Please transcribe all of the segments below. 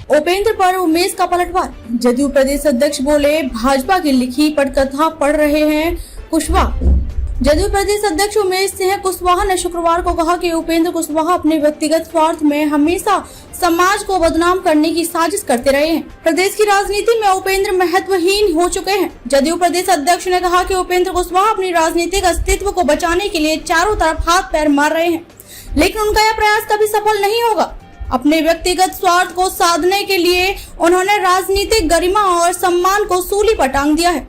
उपेंद्र पर उमेश का पलटवार। जदयू प्रदेश अध्यक्ष बोले, भाजपा की लिखी पटकथा पढ़ रहे हैं कुशवाहा। जदयू प्रदेश अध्यक्ष उमेश सिंह कुशवाहा ने शुक्रवार को कहा कि उपेंद्र कुशवाहा अपने व्यक्तिगत स्वार्थ में हमेशा समाज को बदनाम करने की साजिश करते रहे हैं। प्रदेश की राजनीति में उपेंद्र महत्वहीन हो चुके हैं। जदयू प्रदेश अध्यक्ष ने कहा कि उपेंद्र कुशवाहा अपनी राजनीतिक अस्तित्व को बचाने के लिए चारों तरफ हाथ पैर मार रहे हैं, लेकिन उनका यह प्रयास कभी सफल नहीं होगा। अपने व्यक्तिगत स्वार्थ को साधने के लिए उन्होंने राजनीतिक गरिमा और सम्मान को सूली पर टांग दिया है।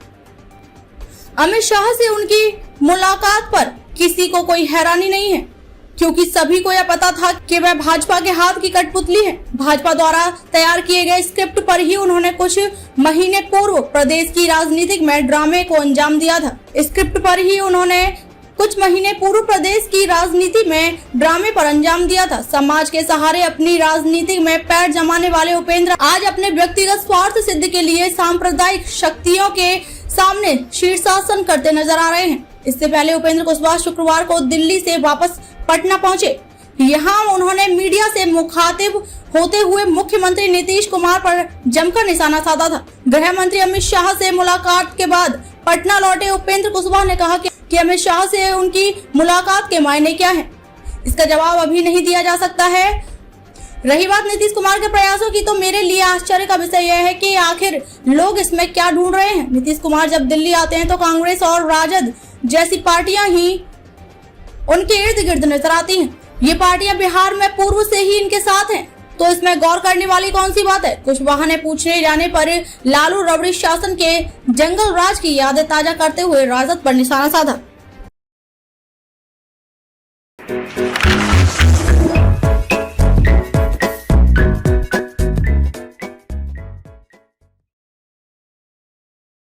अमित शाह से उनकी मुलाकात पर किसी को कोई हैरानी नहीं है, क्योंकि सभी को यह पता था कि वह भाजपा के हाथ की कठपुतली है। भाजपा द्वारा तैयार किए गए स्क्रिप्ट पर ही उन्होंने कुछ महीने पूर्व प्रदेश की राजनीतिक में ड्रामे को अंजाम दिया था। स्क्रिप्ट पर ही उन्होंने कुछ महीने पूर्व प्रदेश की राजनीति में ड्रामे पर अंजाम दिया था। समाज के सहारे अपनी राजनीति में पैर जमाने वाले उपेंद्र आज अपने व्यक्तिगत स्वार्थ सिद्ध के लिए सांप्रदायिक शक्तियों के सामने शीर्षासन करते नजर आ रहे हैं। इससे पहले उपेंद्र कुशवाहा शुक्रवार को दिल्ली से वापस पटना पहुंचे। यहां उन्होंने मीडिया से मुखातिब होते हुए मुख्यमंत्री नीतीश कुमार पर जमकर निशाना साधा था। गृह मंत्री अमित शाह से मुलाकात के बाद पटना लौटे उपेंद्र कुशवाहा ने कहा कि अमित शाह से उनकी मुलाकात के मायने क्या है, इसका जवाब अभी नहीं दिया जा सकता है। रही बात नीतीश कुमार के प्रयासों की, तो मेरे लिए आश्चर्य का विषय यह है कि आखिर लोग इसमें क्या ढूंढ रहे हैं। नीतीश कुमार जब दिल्ली आते हैं तो कांग्रेस और राजद जैसी पार्टियां ही उनके इर्द गिर्द नजर आती हैं। ये पार्टियां बिहार में पूर्व से ही इनके साथ हैं, तो इसमें गौर करने वाली कौन सी बात है। कुशवाहा ने पूछने जाने पर लालू रबड़ी शासन के जंगल राज की यादें ताजा करते हुए राजद पर निशाना साधा।